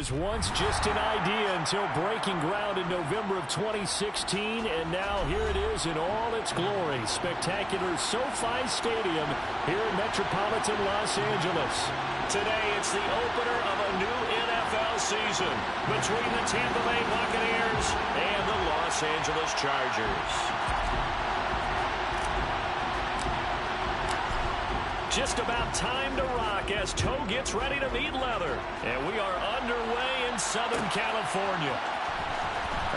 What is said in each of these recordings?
was once just an idea until breaking ground in November of 2016, and now here it is in all its glory. Spectacular SoFi Stadium here in metropolitan Los Angeles. Today, it's the opener of a new NFL season between the Tampa Bay Buccaneers and the Los Angeles Chargers. Just about time to rock as toe gets ready to meet leather. And we are underway in Southern California.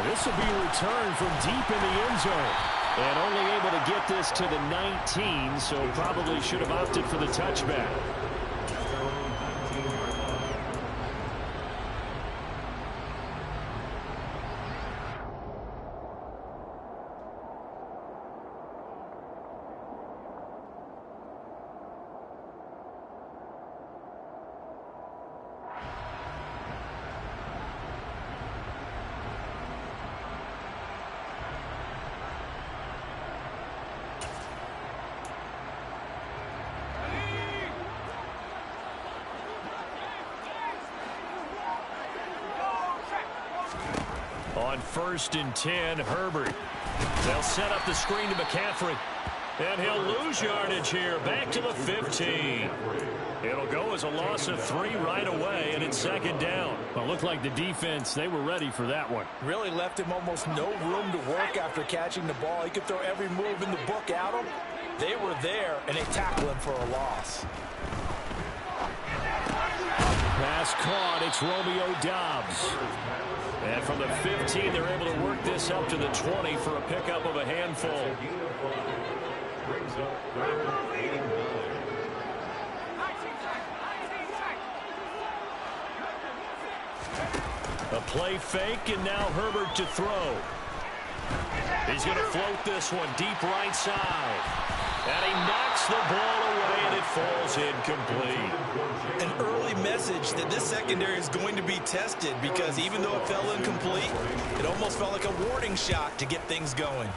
This will be a return from deep in the end zone. And only able to get this to the 19, so probably should have opted for the touchback. On 1st and 10, Herbert. They'll set up the screen to McCaffrey. And he'll lose yardage here, back to the 15. It'll go as a loss of 3 right away, and it's 2nd down. Well, it looked like the defense, they were ready for that one. Really left him almost no room to work after catching the ball. He could throw every move in the book at him. They were there, and they tackled him for a loss. Pass caught. It's Romeo Doubs. And from the 15, they're able to work this up to the 20 for a pickup of a handful. A play fake, and now Herbert to throw. He's going to float this one deep right side. And he knocks the ball away, and it falls incomplete. An early message that this secondary is going to be tested, because even though it fell incomplete, it almost felt like a warning shot to get things going.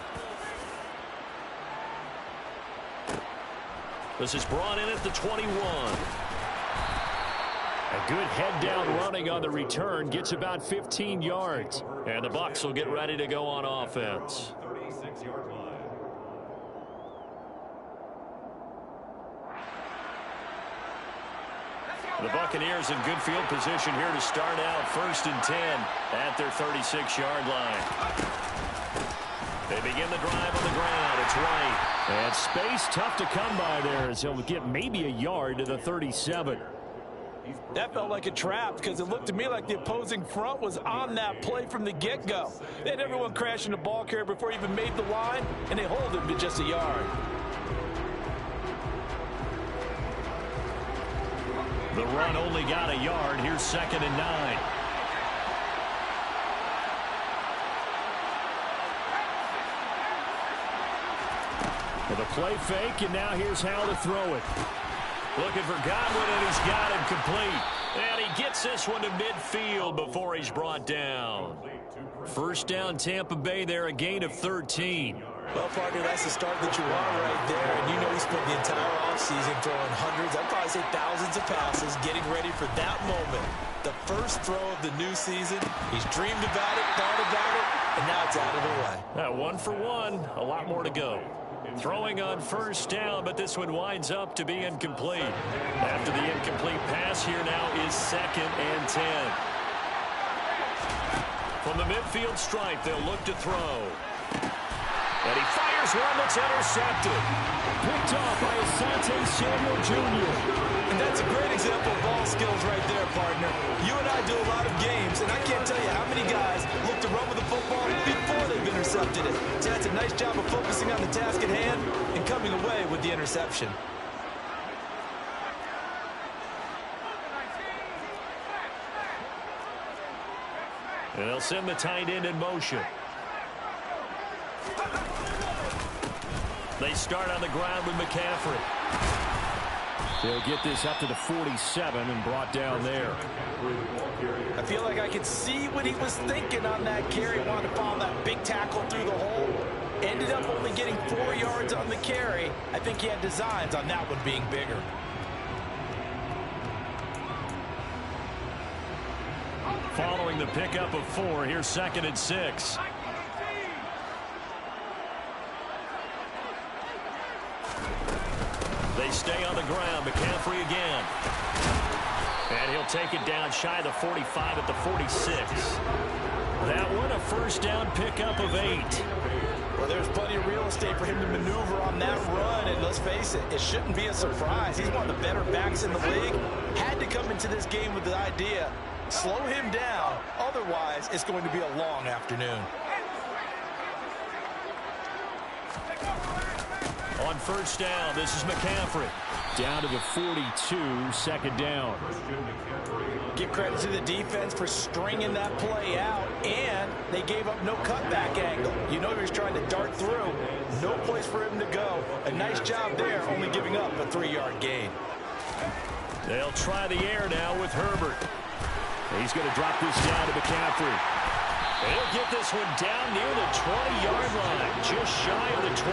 This is brought in at the 21. A good head-down running on the return, gets about 15 yards. And the Bucs will get ready to go on offense. The Buccaneers in good field position here to start out 1st and 10 at their 36-yard line. They begin the drive on the ground. It's White. And space tough to come by there as he'll get maybe a yard to the 37. That felt like a trap because it looked to me like the opposing front was on that play from the get-go. They had everyone crashing the ball carrier before he even made the line, and they hold him to just a yard. The run only got a yard. Here's 2nd and 9. With a play fake, and now here's how to throw it. Looking for Godwin, and he's got him complete. And he gets this one to midfield before he's brought down. 1st down, Tampa Bay there, a gain of 13. Well, partner, that's the start that you want right there. And you know he spent the entire offseason throwing hundreds, I'd probably say thousands of passes, getting ready for that moment. The first throw of the new season. He's dreamed about it, thought about it, and now it's out of the way. 1 for 1, a lot more to go. Throwing on 1st down, but this one winds up to be incomplete. After the incomplete pass, here now is 2nd and 10. From the midfield stripe, they'll look to throw. And he fires one that's intercepted. Picked off by Asante Samuel Jr. And that's a great example of ball skills right there, partner. You and I do a lot of games, and I can't tell you how many guys look to run with the football before they've intercepted it. So that's a nice job of focusing on the task at hand and coming away with the interception. And they'll send the tight end in motion. They start on the ground with McCaffrey. They'll get this up to the 47 and brought down there. I feel like I could see what he was thinking on that carry. Wanted to follow that big tackle through the hole. Ended up only getting 4 yards on the carry. I think he had designs on that one being bigger. following the pickup of 4. Here's 2nd and 6. They stay on the ground. McCaffrey again. And he'll take it down shy of the 45 at the 46. That one a first down pickup of 8. Well, there's plenty of real estate for him to maneuver on that run, and let's face it, it shouldn't be a surprise. He's one of the better backs in the league. Had to come into this game with the idea, slow him down, otherwise it's going to be a long afternoon. On first down, this is McCaffrey. Down to the 42, 2nd down. Give credit to the defense for stringing that play out, and they gave up no cutback angle. You know he was trying to dart through. No place for him to go. A nice job there, only giving up a 3-yard gain. They'll try the air now with Herbert. He's going to drop this down to McCaffrey. He'll get this one down near the 20-yard line, just shy of the 20.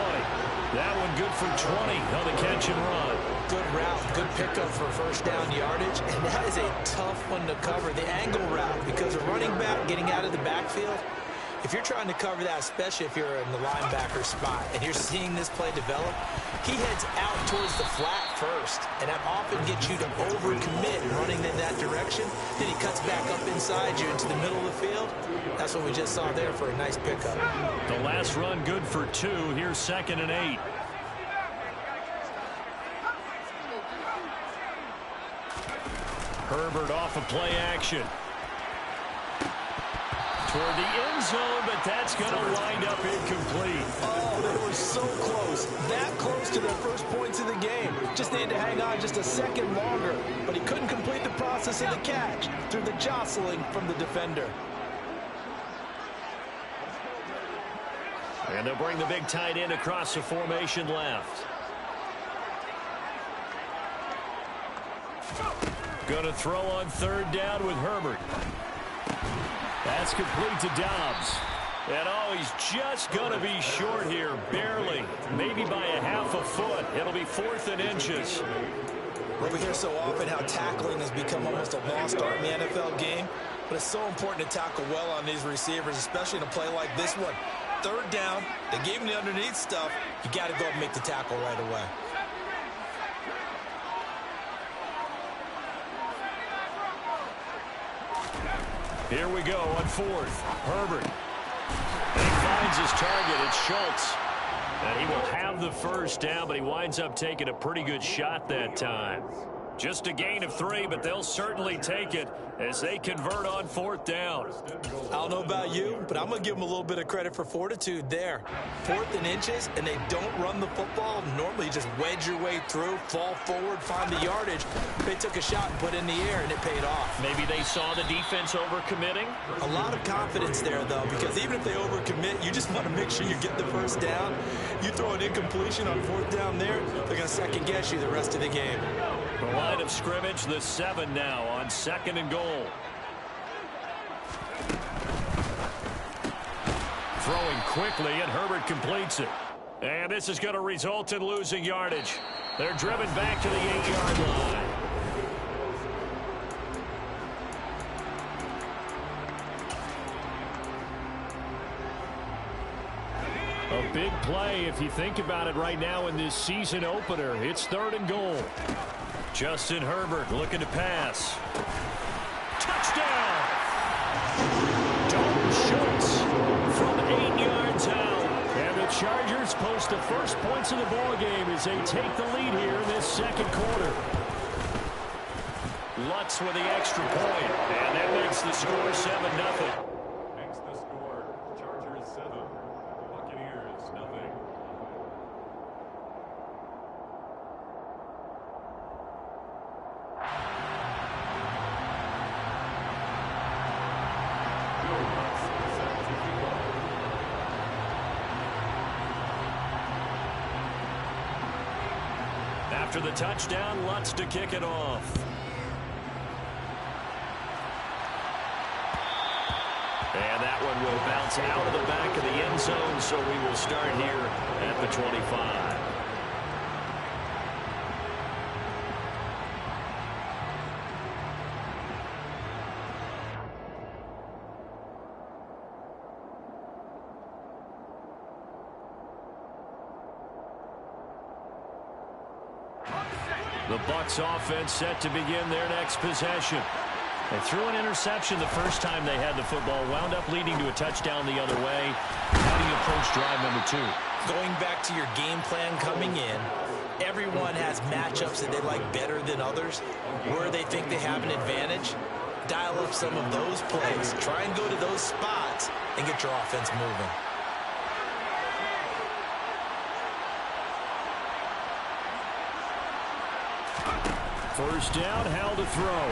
That one good for 20 on the catch and run. Good route, good pickup for first down yardage, and that is a tough one to cover, the angle route, because a running back getting out of the backfield, if you're trying to cover that, especially if you're in the linebacker spot, and you're seeing this play develop, he heads out towards the flat first, and that often gets you to overcommit running in that direction. Then he cuts back up inside you into the middle of the field. That's what we just saw there for a nice pickup. The last run good for 2. Here's 2nd and 8. Herbert off of play action. Toward the end zone, but that's going to wind up incomplete. Oh, they were so close. That close to their first points of the game. Just needed to hang on just a second longer. But he couldn't complete the process of the catch through the jostling from the defender. And they'll bring the big tight end across the formation left. Going to throw on 3rd down with Herbert. That's complete to Dobbs. And oh, he's just going to be short here, barely, maybe by a half a foot. It'll be 4th and inches. Well, we hear so often how tackling has become almost a lost art in the NFL game, but it's so important to tackle well on these receivers, especially in a play like this one. 3rd down, they gave him the underneath stuff. You got to go and make the tackle right away. Here we go on 4th. Herbert. And he finds his target. It's Schultz. And he will have the first down, but he winds up taking a pretty good shot that time. Just a gain of 3, but they'll certainly take it as they convert on 4th down. I don't know about you, but I'm going to give them a little bit of credit for fortitude there. 4th and inches, and they don't run the football. Normally, you just wedge your way through, fall forward, find the yardage. They took a shot and put it in the air, and it paid off. Maybe they saw the defense overcommitting. A lot of confidence there, though, because even if they overcommit, you just want to make sure you get the first down. You throw an incompletion on 4th down there, they're going to second-guess you the rest of the game. The line of scrimmage, the 7 now on 2nd and goal. Throwing quickly, and Herbert completes it. And this is going to result in losing yardage. They're driven back to the 8-yard line. A big play if you think about it right now in this season opener. It's 3rd and goal. Justin Herbert looking to pass. Touchdown! Dalton Schultz from 8 yards out. And the Chargers post the first points of the ball game as they take the lead here in this 2nd quarter. Lutz with the extra point, and that makes the score 7-0. Makes the score Chargers 7, Buccaneers 0. After the touchdown, Lutz to kick it off. And that one will bounce out of the back of the end zone, so we will start here at the 25. The Bucs offense set to begin their next possession. They threw an interception the first time they had the football, wound up leading to a touchdown the other way. How do you approach drive number 2? Going back to your game plan coming in, everyone has matchups that they like better than others. Where they think they have an advantage, dial up some of those plays. Try and go to those spots and get your offense moving. First down, Howell to throw.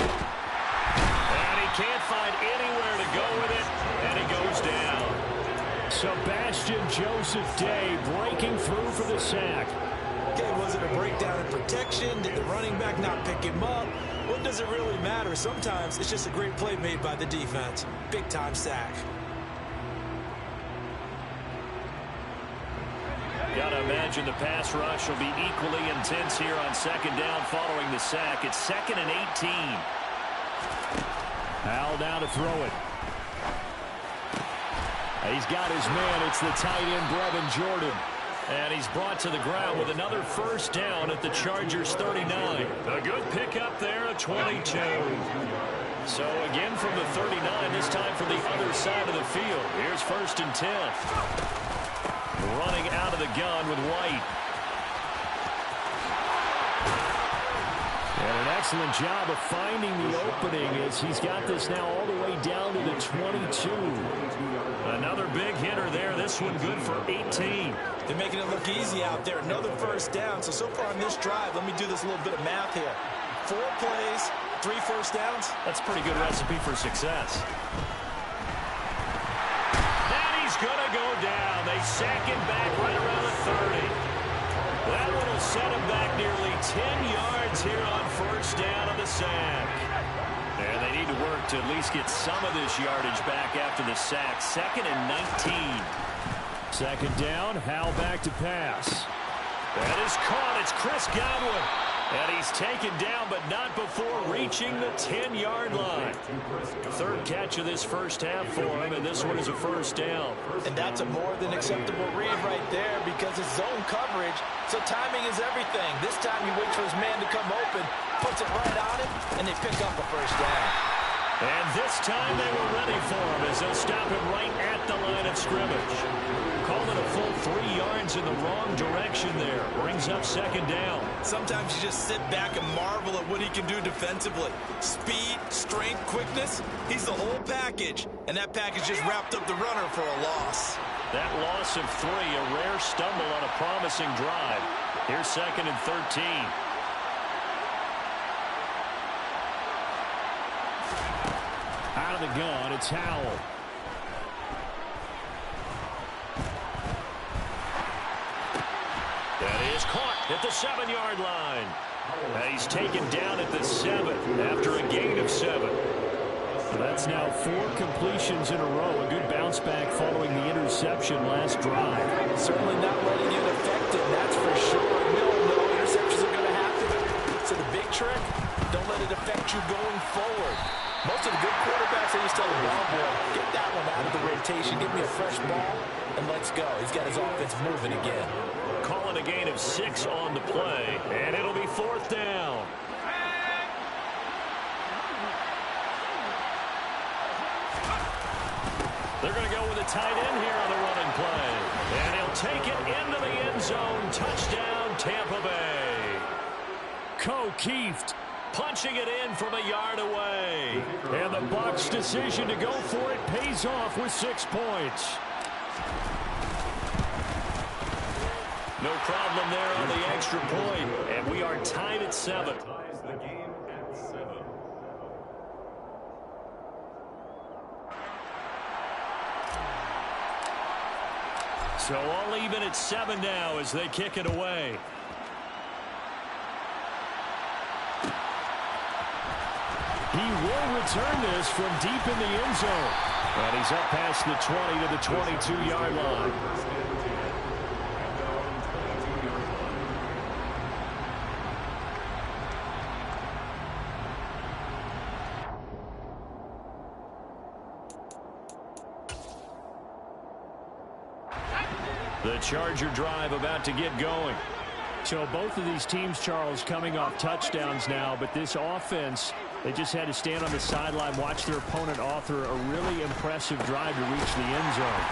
And he can't find anywhere to go with it, and he goes down. Sebastian Joseph Day breaking through for the sack. Okay, was it a breakdown in protection? Did the running back not pick him up? What does it really matter? Sometimes it's just a great play made by the defense. Big-time sack. Gotta imagine the pass rush will be equally intense here on second down following the sack. It's 2nd and 18. Howell down to throw it. He's got his man. It's the tight end, Brevin Jordan. And he's brought to the ground with another first down at the Chargers' 39. A good pickup there at 22. So again from the 39, this time from the other side of the field. Here's 1st and 10. Running out of the gun with White. And an excellent job of finding the opening as he's got this now all the way down to the 22. Another big hitter there. This one good for 18. They're making it look easy out there. Another first down. So far on this drive, let me do this little bit of math here. 4 plays, 3 first downs. That's a pretty good recipe for success. And he's going to go down. They sack him back right around the 30. That one will set him back nearly 10 yards here on first down on the sack. And they need to work to at least get some of this yardage back after the sack. 2nd and 19. Second down, Howell back to pass. That is caught. It's Chris Godwin. And he's taken down, but not before reaching the 10-yard line. 3rd catch of this first half for him, and this one is a first down. And that's a more than acceptable read right there because it's zone coverage, so timing is everything. This time he waits for his man to come open, puts it right on him, and they pick up a first down. And this time they were ready for him as they'll stop him right at the line of scrimmage. Called it a full 3 yards in the wrong direction there. Brings up second down. Sometimes you just sit back and marvel at what he can do defensively. Speed, strength, quickness, he's the whole package. And that package just wrapped up the runner for a loss. That loss of 3, a rare stumble on a promising drive. Here's 2nd and 13. Out of the gun, it's Howell. That is caught at the 7-yard line. He's taken down at the 7 after a gain of 7. That's now 4 completions in a row. A good bounce back following the interception last drive. Certainly not letting it affect him, that's for sure. We all know interceptions are going to happen. So the big trick, don't let it affect you going forward. Most of the good quarterbacks, they just tell the ball boy, get that one out of the rotation, give me a fresh ball, and let's go. He's got his offense moving again. Calling a gain of 6 on the play, and it'll be 4th down. They're going to go with a tight end here on the running play. And he'll take it into the end zone. Touchdown, Tampa Bay. O'Keefe punching it in from a yard away. And the Bucs' decision to go for it pays off with 6 points. No problem there on the extra point. And we are tied at 7. Ties the game at 7. So all even at 7 now as they kick it away. He will return this from deep in the end zone. And he's up past the 20 to the 22-yard line. The Charger drive about to get going. So both of these teams, Charles, coming off touchdowns now, but this offense, they just had to stand on the sideline, watch their opponent author a really impressive drive to reach the end zone.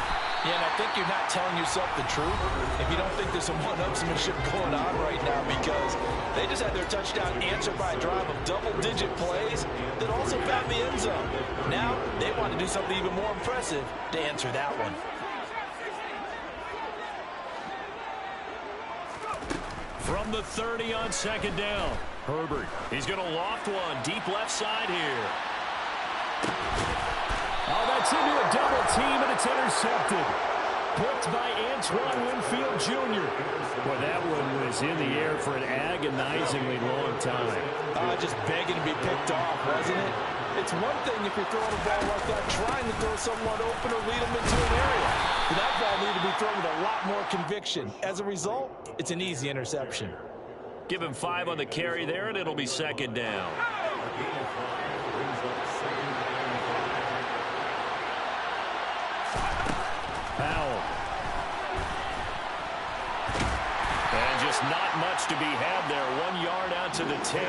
Yeah, and I think you're not telling yourself the truth if you don't think there's some one-upsmanship going on right now, because they just had their touchdown answered by a drive of double-digit plays that also found the end zone. Now they want to do something even more impressive to answer that one. From the 30 on second down, Herbert. He's going to loft one deep left side here. Oh, that's into a double team, and it's intercepted. Picked by Antoine Winfield Jr. Boy, that one was in the air for an agonizingly long time. Just begging to be picked off, wasn't it? It's one thing if you're throwing a ball like that, trying to throw someone open or lead them into an area. But that ball needed to be thrown with a lot more conviction. As a result, it's an easy interception. Give him 5 on the carry there, and it'll be second down. Powell. And just not much to be had there. 1 yard out to the 10.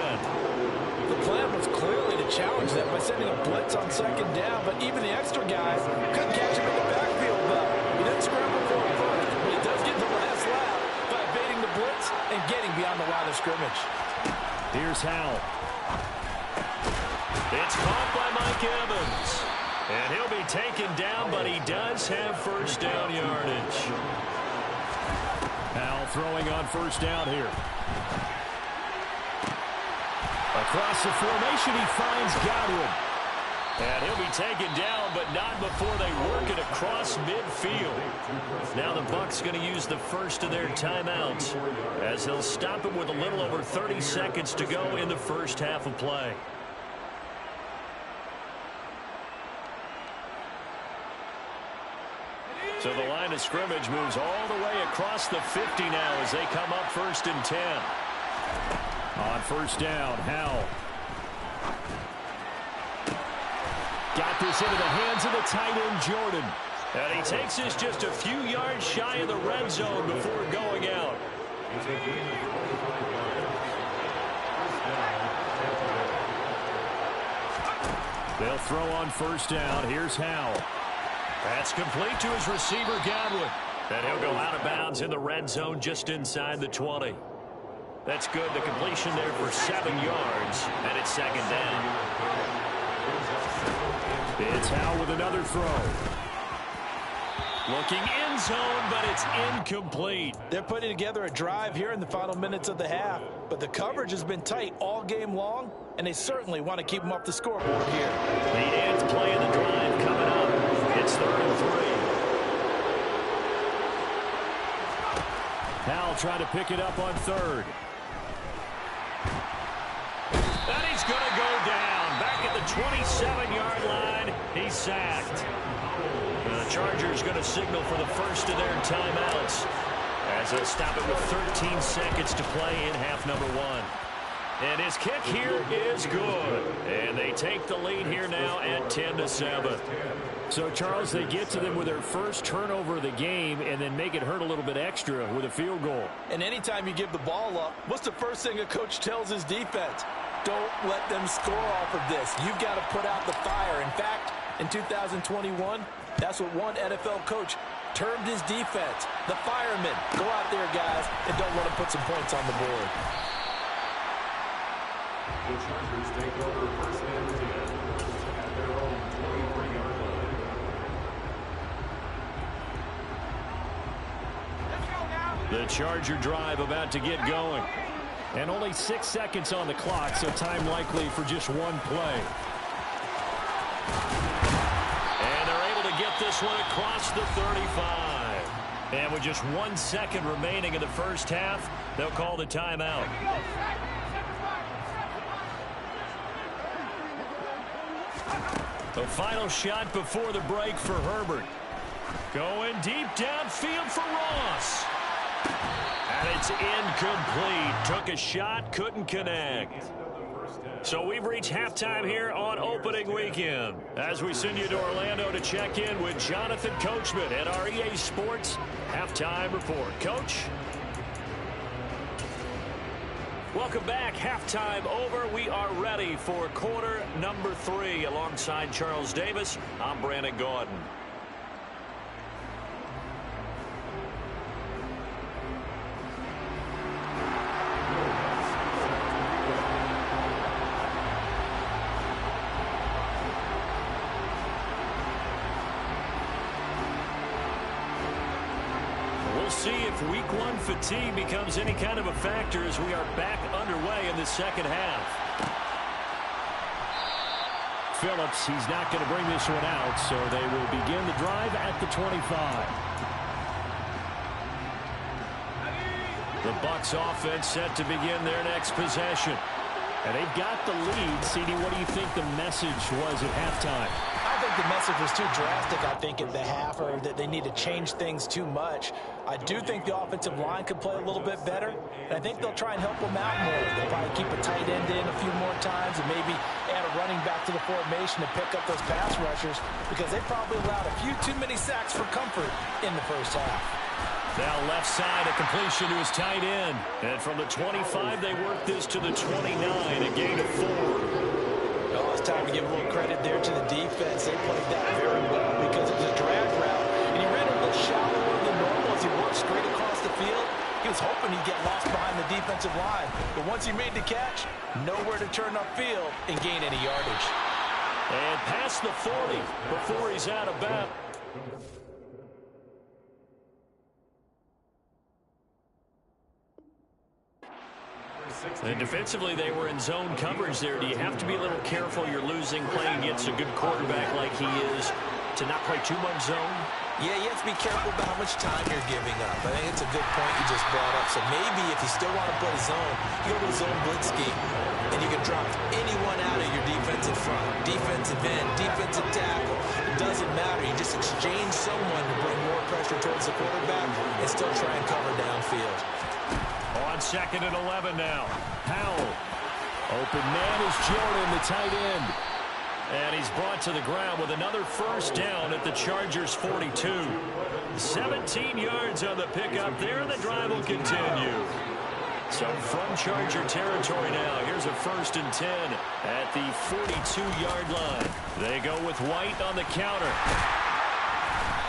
The plan was clearly to challenge them by sending a blitz on second down, but even the extra guy couldn't catch him in the backfield, though. He didn't scramble for it first, but he does get the last lap by evading the blitz and getting beyond the line of scrimmage. Here's Howell. It's caught by Mike Evans. And he'll be taken down, but he does have first down yardage. Howell throwing on first down here. Across the formation, he finds Godwin. And he'll be taken down, but not before they work it across midfield. Now the Bucs going to use the first of their timeouts as they'll stop him with a little over 30 seconds to go in the first half of play. So the line of scrimmage moves all the way across the 50 now as they come up first and 10. On first down, Howell. Got this into the hands of the tight end, Jordan. And he takes this just a few yards shy of the red zone before going out. They'll throw on first down. Here's Howell. That's complete to his receiver, Godwin. And he'll go out of bounds in the red zone just inside the 20. That's good. The completion there for 7 yards, and it's second down. It's Howell with another throw. Looking end zone, but it's incomplete. They're putting together a drive here in the final minutes of the half, but the coverage has been tight all game long, and they certainly want to keep them off the scoreboard here. The nth play of the drive coming up. It's 3rd and 3. Howell trying to pick it up on 3rd. And he's going to go down. Back at the 27-yard line, he's sacked. The Chargers going to signal for the first of their timeouts as they'll stop it with 13 seconds to play in half number 1. And his kick here is good. And they take the lead here now at 10-7. So, Charles, they get to them with their first turnover of the game and then make it hurt a little bit extra with a field goal. And anytime you give the ball up, what's the first thing a coach tells his defense? Don't let them score off of this. You've got to put out the fire. In fact, in 2021, that's what one NFL coach termed his defense. The firemen. Go out there, guys, and don't let them put some points on the board. The Chargers take over first and 10 at their own 23-yard line. The Charger drive about to get going. And only 6 seconds on the clock, so time likely for just one play. And they're able to get this one across the 35. And with just 1 second remaining in the first half, they'll call the timeout. The final shot before the break for Herbert. Going deep downfield for Ross. And it's incomplete. Took a shot, couldn't connect. So we've reached halftime here on opening weekend. As we send you to Orlando to check in with Jonathan Coachman at our EA Sports Halftime Report. Coach? Welcome back. Halftime over. We are ready for quarter number 3. Alongside Charles Davis, I'm Brandon Gaudin. See if week 1 fatigue becomes any kind of a factor as we are back underway in the second half. Phillips, he's not going to bring this one out, so they will begin the drive at the 25. The Bucs offense set to begin their next possession. And they've got the lead. CD, what do you think the message was at halftime? I think the message was too drastic, I think, at the half, or that they need to change things too much. I do think the offensive line could play a little bit better, and I think they'll try and help them out more. They'll probably keep a tight end in a few more times and maybe add a running back to the formation to pick up those pass rushers because they probably allowed a few too many sacks for comfort in the first half. Now left side, a completion to his tight end. And from the 25, they work this to the 29, a gain of 4. Oh, it's time to give a little credit there to the defense. They played that very well because it was a drag route, and he ran a little shallower than normal as he worked straight across the field. He was hoping he'd get lost behind the defensive line, but once he made the catch, nowhere to turn upfield and gain any yardage. And past the 40 before he's out of bounds. And defensively, they were in zone coverage there. Do you have to be a little careful? You're losing playing against a good quarterback like he is to not play too much zone? Yeah, you have to be careful about how much time you're giving up. I think it's a good point you just brought up. So maybe if you still want to play zone, you go to a zone blitz scheme, and you can drop anyone out of your defensive front. Defensive end, defensive tackle. It doesn't matter. You just exchange someone to bring more pressure towards the quarterback and still try and cover downfield. On 2nd and 11 now. Powell. Open man is Jordan, the tight end. And he's brought to the ground with another first down at the Chargers' 42. 17 yards on the pickup there. The drive will continue. So from Charger territory now, here's a 1st and 10 at the 42-yard line. They go with White on the counter.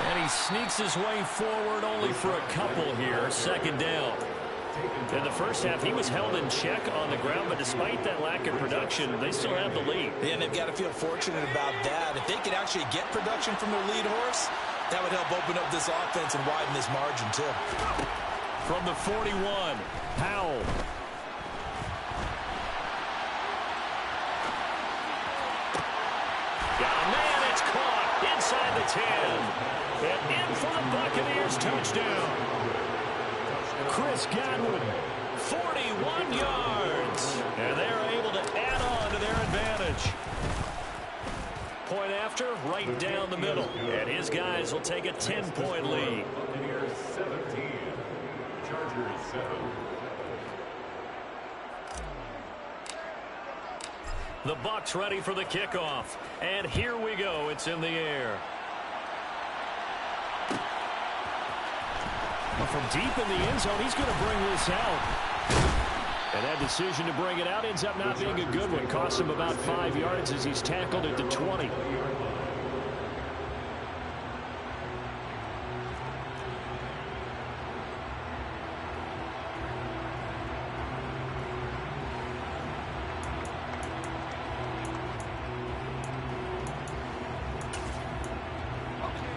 And he sneaks his way forward only for a couple here. 2nd down. In the first half, he was held in check on the ground, but despite that lack of production, they still have the lead. Yeah, and they've got to feel fortunate about that. If they could actually get production from their lead horse, that would help open up this offense and widen this margin, too. From the 41, Powell. Got a man, it's caught inside the 10. And in for the Buccaneers touchdown. Chris Godwin, 41 yards. And they're able to add on to their advantage. Point after, right down the middle. And his guys will take a 10-point lead. Buccaneers 17, Chargers 7. The Bucs ready for the kickoff. And here we go. It's in the air. From deep in the end zone, he's going to bring this out. And that decision to bring it out ends up not being a good one. Costs him about 5 yards as he's tackled at the 20.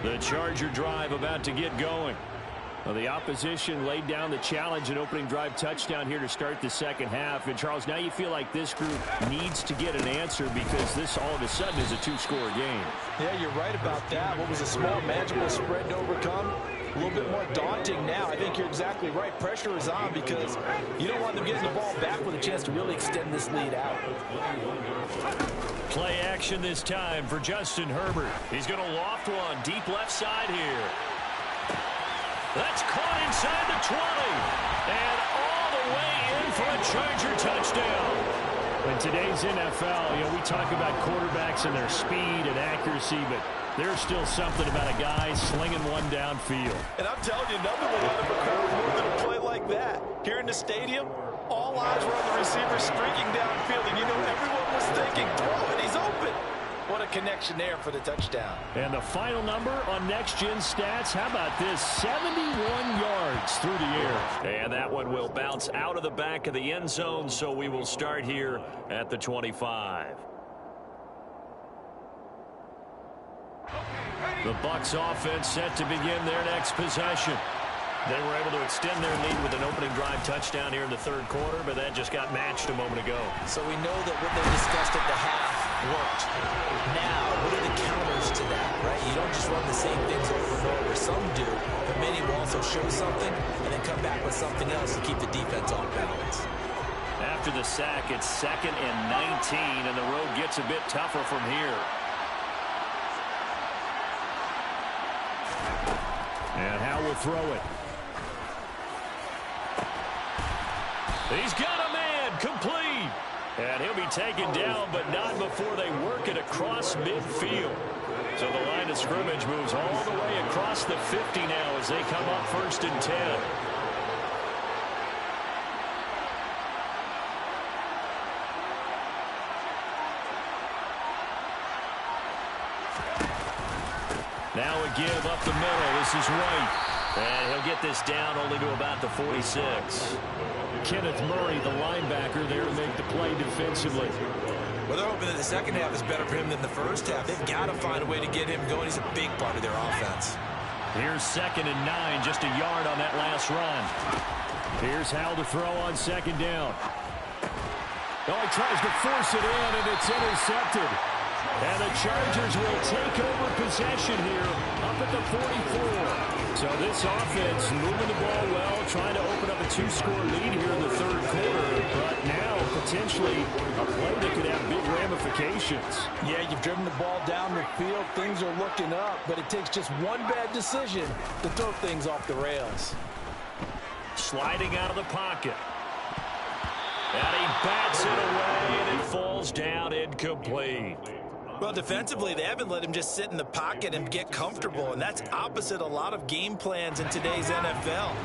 The Charger drive about to get going. Well, the opposition laid down the challenge and opening drive touchdown here to start the second half. And, Charles, now you feel like this group needs to get an answer because this all of a sudden is a 2-score game. Yeah, you're right about that. What was a small, manageable spread to overcome? A little bit more daunting now. I think you're exactly right. Pressure is on because you don't want them getting the ball back with a chance to really extend this lead out. Play action this time for Justin Herbert. He's going to loft one deep left side here. That's caught inside the 20. And all the way in for a Charger touchdown. In today's NFL, we talk about quarterbacks and their speed and accuracy, but there's still something about a guy slinging one downfield. And I'm telling you, nothing will let him recover more than a play like like that. Here in the stadium, all eyes were on the receiver streaking downfield, and you know everyone was thinking, throw it, he's open. What a connection there for the touchdown. And the final number on Next Gen Stats, how about this? 71 yards through the air. And that one will bounce out of the back of the end zone, so we will start here at the 25. The Bucs offense set to begin their next possession. They were able to extend their lead with an opening drive touchdown here in the third quarter, but that just got matched a moment ago. So we know that what they discussed at the half worked. Now, what are the counters to that, right? You don't just run the same things over and over. Some do, but many will also show something and then come back with something else to keep the defense off balance. After the sack, it's 2nd and 19, and the road gets a bit tougher from here. And Howe will throw it. He's got a man, complete. And he'll be taken down, but not before they work it across midfield. So the line of scrimmage moves all the way across the 50 now as they come up 1st and 10. Now a give up the middle. This is White. And he'll get this down only to about the 46. Kenneth Murray, the linebacker, there to make the play defensively. Well, they're hoping that the second half is better for him than the first half. They've got to find a way to get him going. He's a big part of their offense. Here's 2nd and 9, just a yard on that last run. Here's Howe to throw on 2nd down. Oh, he tries to force it in, and it's intercepted. And the Chargers will take over possession here up at the 44. So this offense moving the ball well, trying to open up a 2-score lead here in the third quarter. But now potentially a play that could have big ramifications. Yeah, you've driven the ball down the field. Things are looking up, but it takes just one bad decision to throw things off the rails. Sliding out of the pocket. And he bats it away, and it falls down incomplete. Well, defensively, they haven't let him just sit in the pocket and get comfortable, and that's opposite a lot of game plans in today's NFL.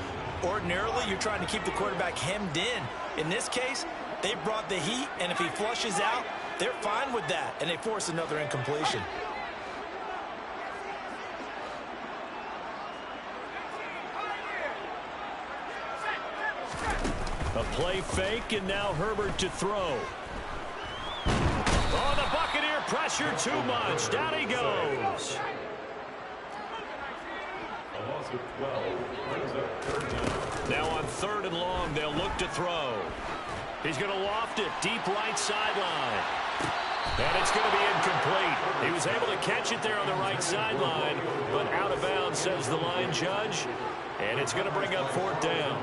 Ordinarily, you're trying to keep the quarterback hemmed in. In this case, they brought the heat, and if he flushes out, they're fine with that, and they force another incompletion. A play fake, and now Herbert to throw. Oh, the Buccaneer pressure too much. Down he goes. A loss of 12 brings up 3rd down. Now on 3rd and long, they'll look to throw. He's going to loft it deep right sideline. And it's going to be incomplete. He was able to catch it there on the right sideline, but out of bounds, says the line judge. And it's going to bring up 4th down.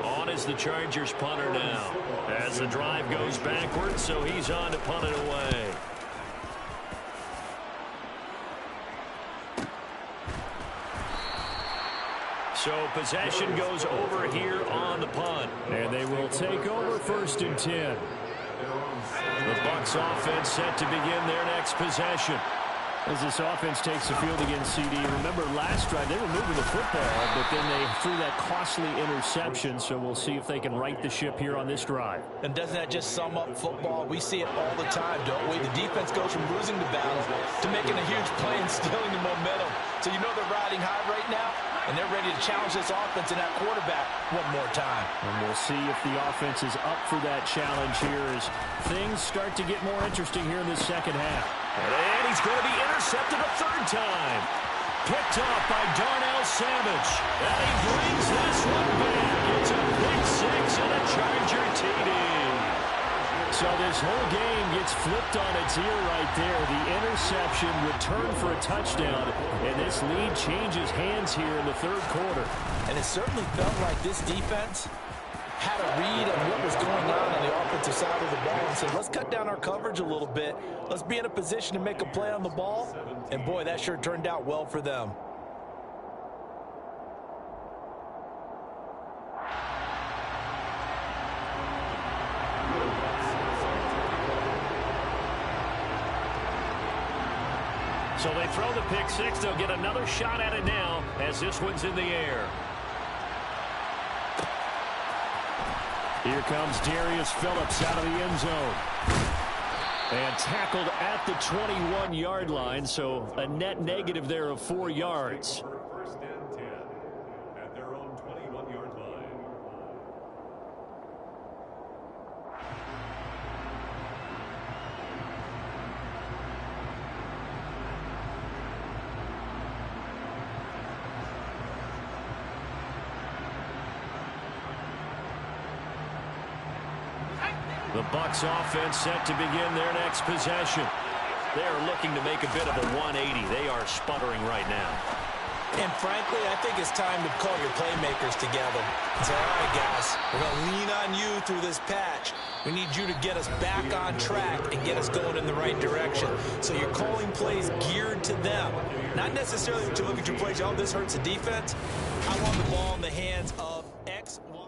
On is the Chargers punter now. As the drive goes backwards, so he's on to punt it away. So possession goes over here on the punt. And they will take over 1st and 10. The Bucs offense set to begin their next possession. As this offense takes the field against CD, remember last drive they were moving the football, but then they threw that costly interception, so we'll see if they can right the ship here on this drive. And doesn't that just sum up football? We see it all the time, don't we? The defense goes from losing the battle to making a huge play and stealing the momentum. So you know they're riding high right now, and they're ready to challenge this offense and that quarterback one more time. And we'll see if the offense is up for that challenge here as things start to get more interesting here in the second half. And he's going to be intercepted a 3rd time. Picked up by Darnell Savage. And he brings this one back. It's a pick 6 and a Charger TD. So this whole game gets flipped on its ear right there. The interception returned for a touchdown, and this lead changes hands here in the 3rd quarter. And it certainly felt like this defense had a read on what was going on the offensive side of the ball and said, let's cut down our coverage a little bit. Let's be in a position to make a play on the ball. And, boy, that sure turned out well for them. So they throw the pick 6. They'll get another shot at it now as this one's in the air. Here comes Darius Phillips out of the end zone. And tackled at the 21-yard line, so a net negative there of 4 yards. First and 10 at their own 21-yard line. The Bucs offense set to begin their next possession. They are looking to make a bit of a 180. They are sputtering right now. And frankly, I think it's time to call your playmakers together and say, all right, guys, we're going to lean on you through this patch. We need you to get us back on track and get us going in the right direction. So you're calling plays geared to them. Not necessarily to look at your plays, oh, this hurts the defense. I want the ball in the hands of X, Y.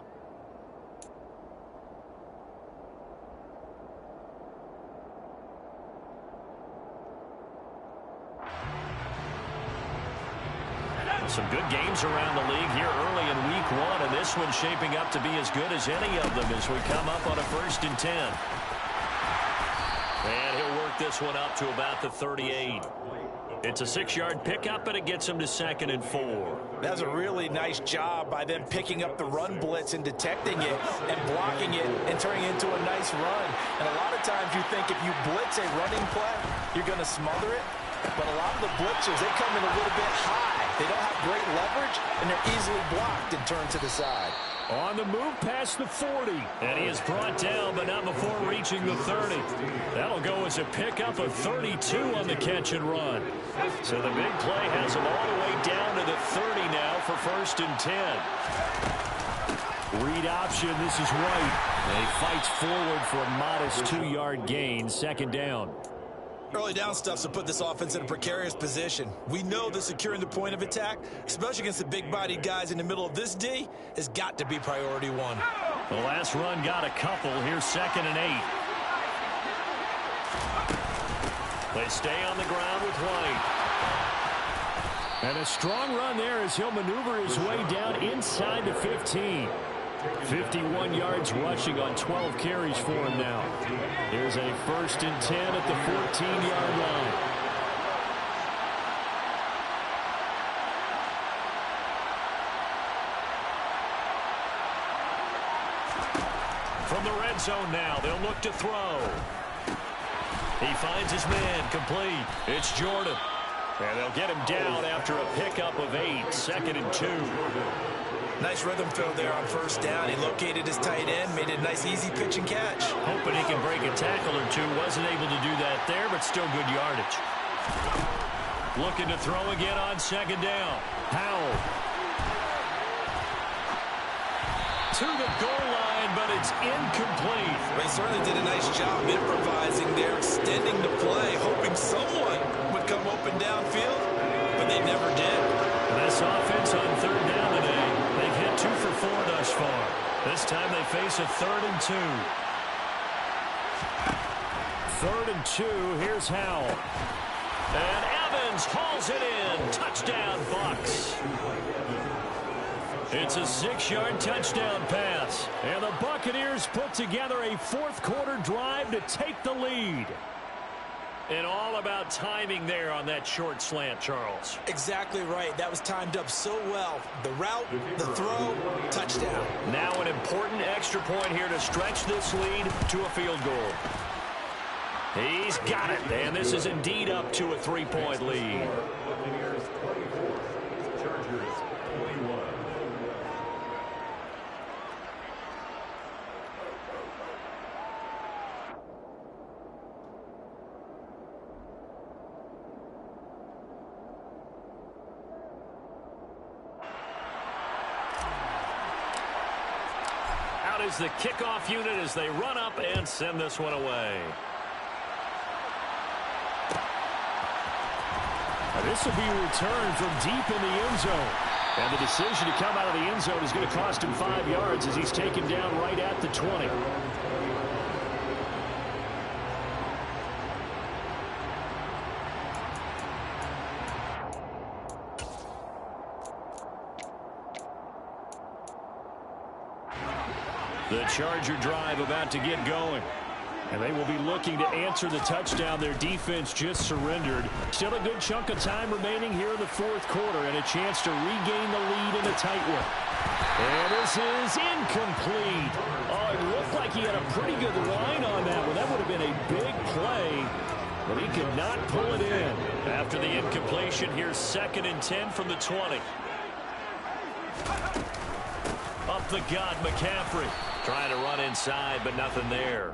Some good games around the league here early in week 1, and this one's shaping up to be as good as any of them as we come up on a 1st and 10. And he'll work this one up to about the 38. It's a 6-yard pickup, and it gets him to 2nd and 4. That's a really nice job by them picking up the run blitz and detecting it and blocking it and turning it into a nice run. And a lot of times you think if you blitz a running play, you're going to smother it. But a lot of the blitzers, they come in a little bit high. They don't have great leverage, and they're easily blocked and turned to the side. On the move past the 40. And he is brought down, but not before reaching the 30. That'll go as a pickup of 32 on the catch and run. So the big play has him all the way down to the 30 now for 1st and 10. Read option, this is White. And he fights forward for a modest 2-yard gain, 2nd down. Early down stuff to put this offense in a precarious position. We know that securing the point of attack, especially against the big-bodied guys in the middle of this D, has got to be priority 1. The last run got a couple. Here's 2nd and 8. They stay on the ground with White. And a strong run there as he'll maneuver his way down inside the 15. 51 yards rushing on 12 carries for him now. Here's a 1st and 10 at the 14-yard line. From the red zone now, they'll look to throw. He finds his man, complete. It's Jordan. And they'll get him down after a pickup of 8, 2nd and 2. Nice rhythm throw there on 1st down. He located his tight end, made a nice easy pitch and catch. Hoping he can break a tackle or two. Wasn't able to do that there, but still good yardage. Looking to throw again on 2nd down. Howell. To the goal line, but it's incomplete. They certainly did a nice job improvising there, extending the play, hoping someone would come open downfield, but they never did. This offense on 3rd down today, they've hit 2 for 4 thus far. This time they face a 3rd and 2. 3rd and 2, here's Howell. And Evans hauls it in. Touchdown, Bucs. It's a 6-yard touchdown pass. And the Buccaneers put together a 4th-quarter drive to take the lead. And all about timing there on that short slant, Charles. Exactly right. That was timed up so well. The route, the throw, touchdown. Now an important extra point here to stretch this lead to a field goal. He's got it, and this is indeed up to a 3-point lead. Buccaneers 24, Chargers 21. Out is the kickoff unit as they run up and send this one away. This will be a return from deep in the end zone. And the decision to come out of the end zone is going to cost him 5 yards as he's taken down right at the 20. The Charger drive about to get going. And they will be looking to answer the touchdown their defense just surrendered. Still a good chunk of time remaining here in the fourth quarter and a chance to regain the lead in a tight one. And this is incomplete. Oh, it looked like he had a pretty good line on that one. That would have been a big play, but he could not pull it in. After the incompletion, here's 2nd and 10 from the 20. Up the gut, McCaffrey. Trying to run inside, but nothing there.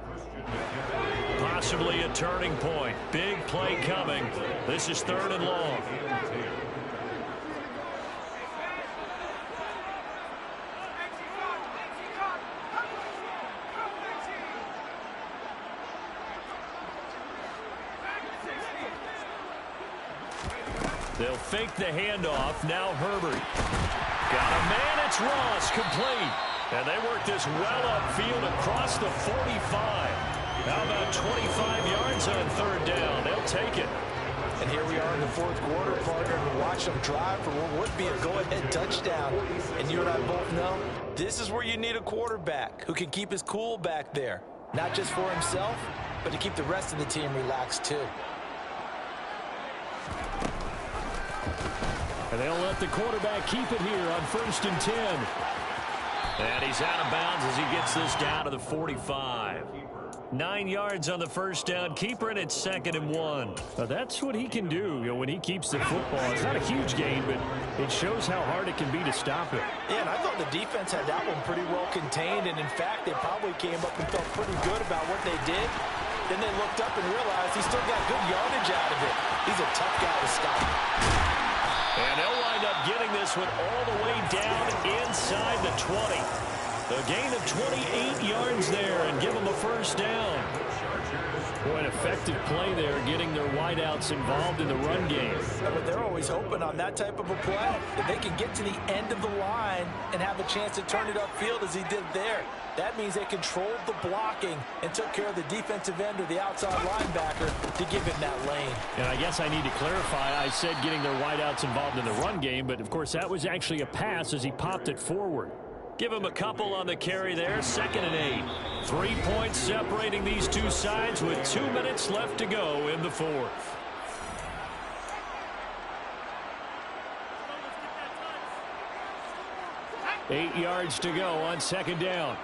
Possibly a turning point. Big play coming. This is 3rd and long. They'll fake the handoff. Now Herbert. Got a man. It's Ross. Complete. And they work this well upfield across the 45. How about 25 yards on 3rd down? They'll take it. And here we are in the fourth quarter, partner, and watch them drive for what would be a go-ahead touchdown. And you and I both know this is where you need a quarterback who can keep his cool back there. Not just for himself, but to keep the rest of the team relaxed too. And they'll let the quarterback keep it here on 1st and 10. And he's out of bounds as he gets this down to the 45. 9 yards on the first down. Keeper, and it's 2nd and 1. Now that's what he can do, when he keeps the football. It's not a huge gain, but it shows how hard it can be to stop it. Yeah, and I thought the defense had that one pretty well contained, and in fact, they probably came up and felt pretty good about what they did. Then they looked up and realized he still got good yardage out of it. He's a tough guy to stop. And they'll wind up getting this one all the way down inside the 20. A gain of 28 yards there and give them a first down. Boy, an effective play there, getting their wideouts involved in the run game. But they're always hoping on that type of a play that they can get to the end of the line and have a chance to turn it upfield as he did there. That means they controlled the blocking and took care of the defensive end or the outside linebacker to give him that lane. And I guess I need to clarify, I said getting their wideouts involved in the run game, but of course that was actually a pass as he popped it forward. Give him a couple on the carry there, 2nd and 8. 3 points separating these two sides with 2 minutes left to go in the fourth. Eight yards to go on 2nd down.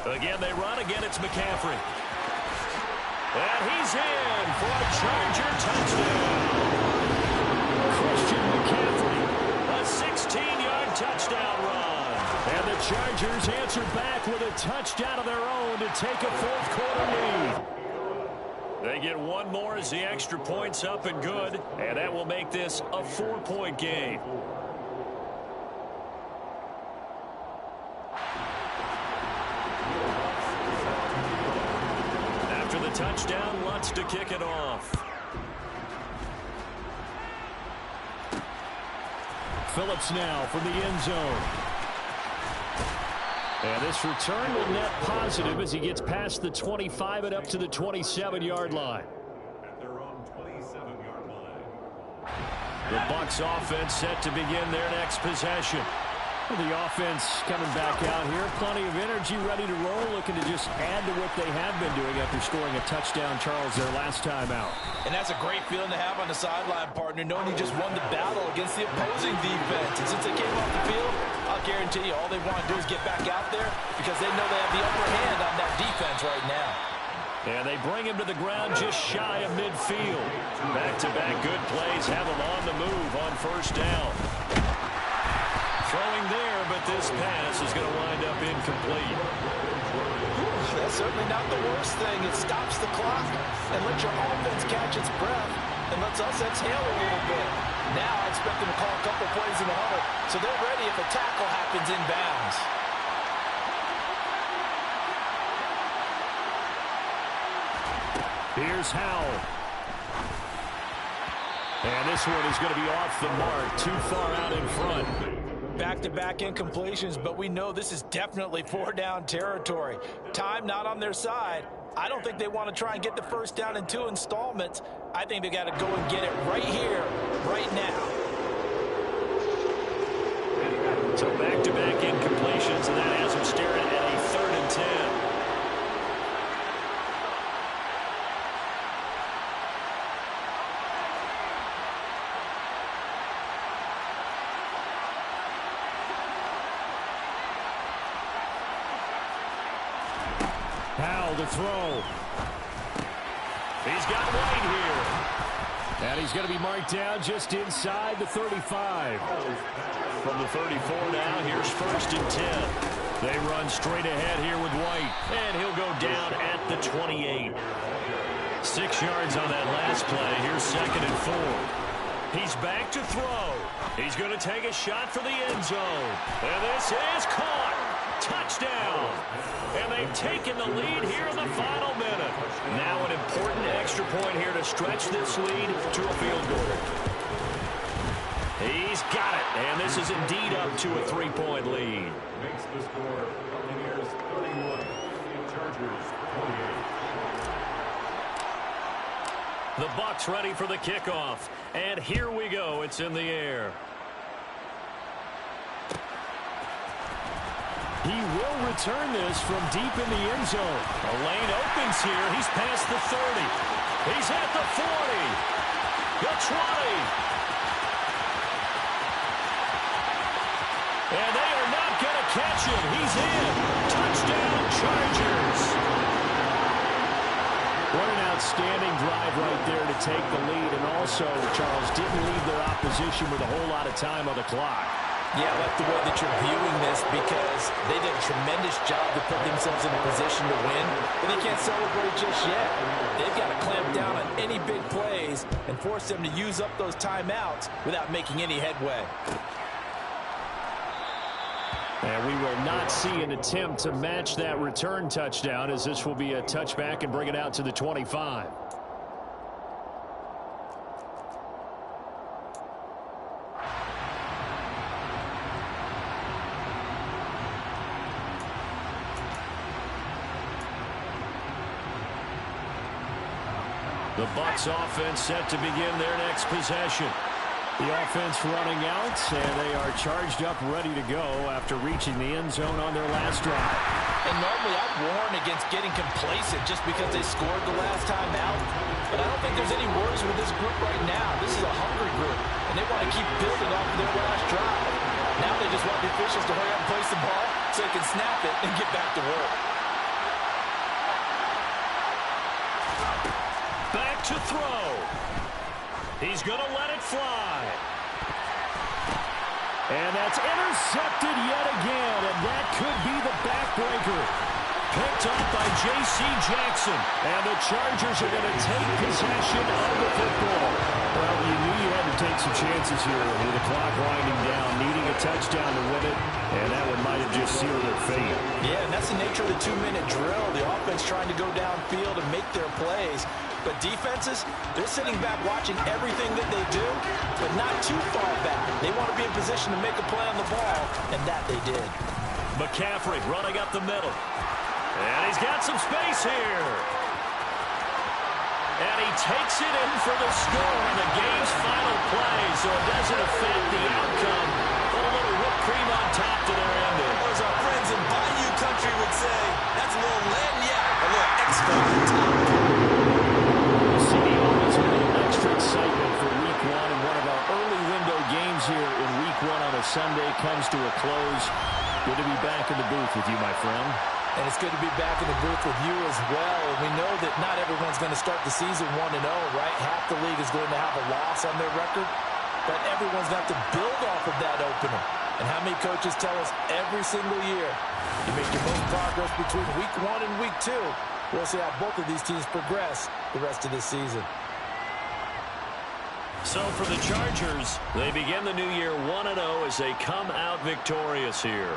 Again, they run. Again, it's McCaffrey. And he's in for a Charger touchdown. Christian McCaffrey, a 16-yard touchdown run. And the Chargers answer back with a touchdown of their own to take a fourth quarter lead. They get one more as the extra point's up and good, and that will make this a 4-point game. After the touchdown, Lutz to kick it off. Phillips now from the end zone. And this return will net positive as he gets past the 25 and up to the 27-yard line. At their own 27-yard line. The Bucs offense set to begin their next possession. Well, the offense coming back out here. Plenty of energy, ready to roll, looking to just add to what they have been doing after scoring a touchdown, Charles, their last time out. And that's a great feeling to have on the sideline, partner, knowing you just won the battle against the opposing defense. And since they came off the field, I'll guarantee you all they want to do is get back out there because they know they have the upper hand on that defense right now. And they bring him to the ground just shy of midfield. Back-to-back good plays have him on the move on first down. Throwing there, but this pass is going to wind up incomplete. That's certainly not the worst thing. It stops the clock and lets your offense catch its breath and lets us exhale a little bit. Now I expect them to call a couple plays in the huddle, so they're ready if a tackle happens inbounds. Here's Howell. And this one is going to be off the mark, too far out in front. Back-to-back incompletions, but we know this is definitely 4-down territory. Time not on their side. I don't think they want to try and get the first down in 2 installments. I think they got to go and get it right here, right now. Powell to throw. He's got White here. And he's going to be marked down just inside the 35. From the 34 now, here's 1st and 10. They run straight ahead here with White. And he'll go down at the 28. 6 yards on that last play. Here's 2nd and 4. He's back to throw. He's going to take a shot for the end zone. And this is caught. Touchdown. And they've taken the lead here in the final minute. Now an important extra point here to stretch this lead to a field goal. He's got it. And this is indeed up to a 3-point lead. Makes the score Buccaneers 31, Chargers 28. The Bucs ready for the kickoff. And here we go. It's in the air. He will return this from deep in the end zone. A lane opens here. He's past the 30. He's at the 40. The 20. And they are not going to catch him. He's in. Touchdown, Chargers. What an outstanding drive right there to take the lead. And also, Charles, didn't leave their opposition with a whole lot of time on the clock. Yeah, I like the way that you're viewing this because they did a tremendous job to put themselves in a position to win, but they can't celebrate just yet. They've got to clamp down on any big plays and force them to use up those timeouts without making any headway. And we will not see an attempt to match that return touchdown, as this will be a touchback and bring it out to the 25. The Bucs offense set to begin their next possession. The offense running out, and they are charged up, ready to go after reaching the end zone on their last drive. And normally I'd warn against getting complacent just because they scored the last time out. But I don't think there's any worries with this group right now. This is a hungry group, and they want to keep building off of their last drive. Now they just want the officials to hurry up and place the ball so they can snap it and get back to work. Back to throw. He's going to let it fly. And that's intercepted yet again, and that could be the backbreaker. Picked up by J.C. Jackson, and the Chargers are going to take possession of the football. Well, you knew you had to take some chances here with the clock winding down, needing a touchdown to win it, and that one might have just sealed their fate. Yeah, and that's the nature of the 2-minute drill. The offense trying to go downfield and make their plays. But defenses, they're sitting back watching everything that they do, but not too far back. They want to be in position to make a play on the ball, and that they did. McCaffrey running up the middle. And he's got some space here. And he takes it in for the score on the game's final play, so it doesn't affect the outcome. Put a little whipped cream on top to their ending. Or as our friends in Bayou Country would say, that's a little lagniappe, a little extra on top. Always a little extra excitement for Week 1, and one of our early window games here in Week 1 on a Sunday comes to a close. Good to be back in the booth with you, my friend. And it's good to be back in the booth with you as well. We know that not everyone's going to start the season 1-0, right? Half the league is going to have a loss on their record, but everyone's got to build off of that opener. And how many coaches tell us every single year, you make your most progress between Week 1 and Week 2. We'll see how both of these teams progress the rest of this season. So for the Chargers, they begin the new year 1-0 as they come out victorious here.